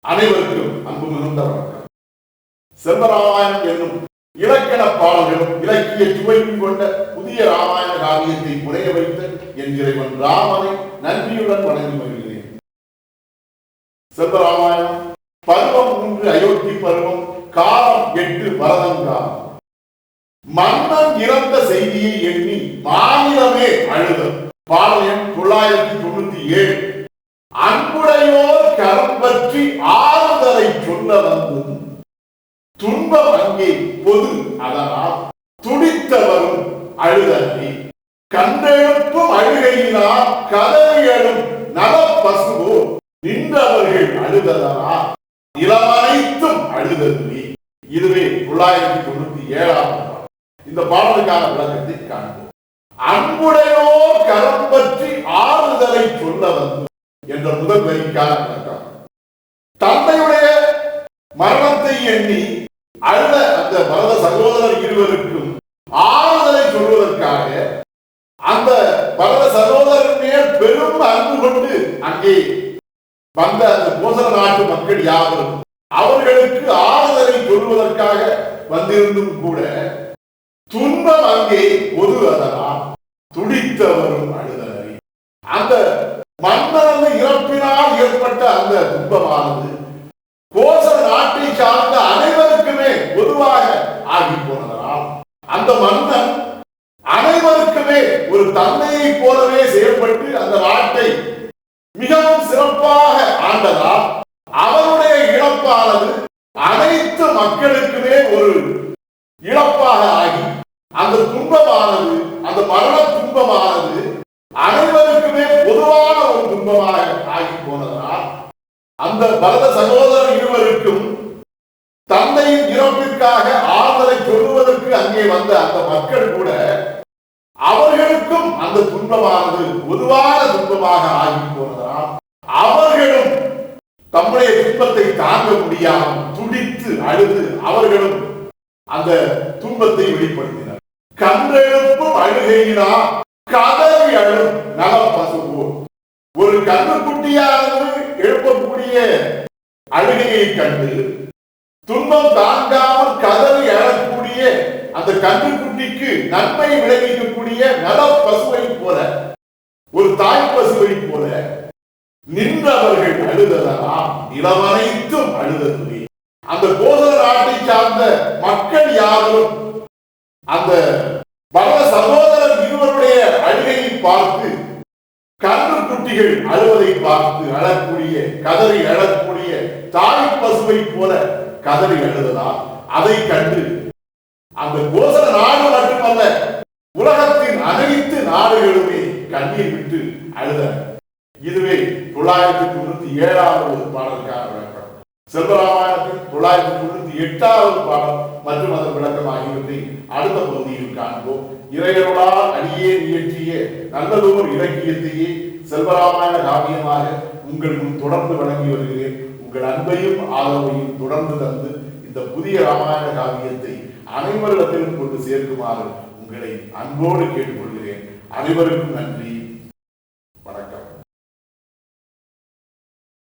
அனைவருக்கும் அன்பு மிகுந்த வணக்கம். செல்வராமாயணம் என்னும் இலக்கண பாடல்களும் இலக்கிய சுவையும் கொண்ட புதிய ராமாயண காவியத்தை புனைய வைத்த என் இறைவன் ராமனை நன்றியுடன் வணங்கி வருகிறேன். செல்வராமாயணம் பருவம் 3 அயோத்தி பருவம், காலம் 8 வரதங்காலம். மன்னன் இறந்த செய்தியை எண்ணி மாநிலமே அழுதல். பாடல் எண் 997. அன்புடையோர் கரம் பற்றி ஆறுதலை சொல்ல வந்து துன்பம் அங்கே பொது, அதனால் துடித்தவரும் அழுதறி கண்டெழுப்பும் அழுகையினால் கதறியலும் நல பசுவோ நின்றவர்கள் அழுததனால் இளமனைத்தும் அழுதறி. இதுவே 997. இந்த பாடலுக்கான விளக்கத்தை காண்போம். அன்புடையோர் கரம் பற்றி ஆறுதலை சொல்ல வந்து என்ற முதல் வரிக்கான விளக்கம். தந்தையுடைய மரணத்தை எண்ணி அழுத அந்த பரத சகோதரர் இருவருக்கும் ஆறுதலை சொல்வதற்காக அந்த பரத சகோதரர் மேல் பெரும் அன்பு கொண்டு அங்கே வந்த அந்த கோசல நாட்டு மக்கள் யாவரும் அவர்களுக்கு ஆறுதலை சொல்வதற்காக வந்திருந்தும் கூட துன்பம் அங்கே பொது, அதனால் துடித்தவரும் அழுதறி. அந்த மன்னனது இறப்பினால் ஏற்பட்ட அந்த துன்பமானது கோசல நாட்டை சார்ந்த அனைவருக்குமே பொதுவாக ஆகி போனதனால் அந்த மன்னன் அனைவருக்குமே ஒரு தந்தையை போலவே செயல்பட்டு அந்த நாட்டை மிகவும் சிறப்பாக ஆண்டதால் அவருடைய இழப்பானது அனைத்து மக்களுக்குமே ஒரு இழப்பாக ஆகி அந்த துன்பமானது, அந்த மரண துன்பமானது அனைவருக்குமே பொதுவான ஒரு துன்பமாக ஆகி போனதனால் அந்த பரத சகோதரர் இருவருக்கும் தந்தையின் இறப்பிற்காக ஆறுதலை சொல்லுவதற்கு அங்கே வந்த அந்த மக்கள் கூட அவர்களுக்கும் அந்த துன்பமானது பொதுவான துன்பமாக ஆகி போனதனால் அவர்களும் தம்முடைய துன்பத்தை தாங்க முடியாமல் துடித்து அழுது அவர்களும் அந்த துன்பத்தை வெளிப்படுத்தினர். கன்றெழுப்பும் அழுகையினால் கதறி அழும் நல பசுவோ. ஒரு கன்றுக்குட்டியானது எழுப்பக்கூடிய அழுகையை கண்டு துன்பம் தாங்காமல் கதறி அழக்கூடிய அந்த கன்றுக்குட்டிக்கு நன்மை விளைவிக்கக்கூடிய நல பசுவை போல, ஒரு தாய் பசுவை போல நின்றவர்கள் அழுததனால் இளமனைத்தும் அழுததுவே. அந்த கோசல நாட்டை சார்ந்த மக்கள் யாரும் அந்த பரத சகோதரர் இருவருடைய அழுகையை பார்த்து, கன்று குட்டிகள் அழுவதை பார்த்து அழக்கூடிய, கதறி அழக்கூடிய தாய் பசுவை போல கதறி அழுததால் அதை கண்டு அந்த கோசல நாடு மட்டுமல்ல உலகத்தின் அனைத்து நாடுகளுமே கண்ணீர் விட்டு அழுதன. இதுவே 997 பாடலுக்கான விளக்கம். செல்வராமாயணத்தின் 998 பாடல் மற்றும் அதன் விளக்கம் ஆகியவற்றை அடுத்த பகுதியில் காண்போம். இறையருளால் அடியேன் இயற்றிய நல்லதோர் இலக்கியத்தையே செல்வராமாயண காவியமாக உங்கள் முன் தொடர்ந்து வழங்கி வருகிறேன். உங்கள் அன்பையும் ஆதரவையும் தொடர்ந்து தந்து இந்த புதிய ராமாயண காவியத்தை அனைவரிடத்திலும் கொண்டு சேர்க்குமாறு உங்களை அன்போடு கேட்டுக்கொள்கிறேன். அனைவருக்கும் நன்றி.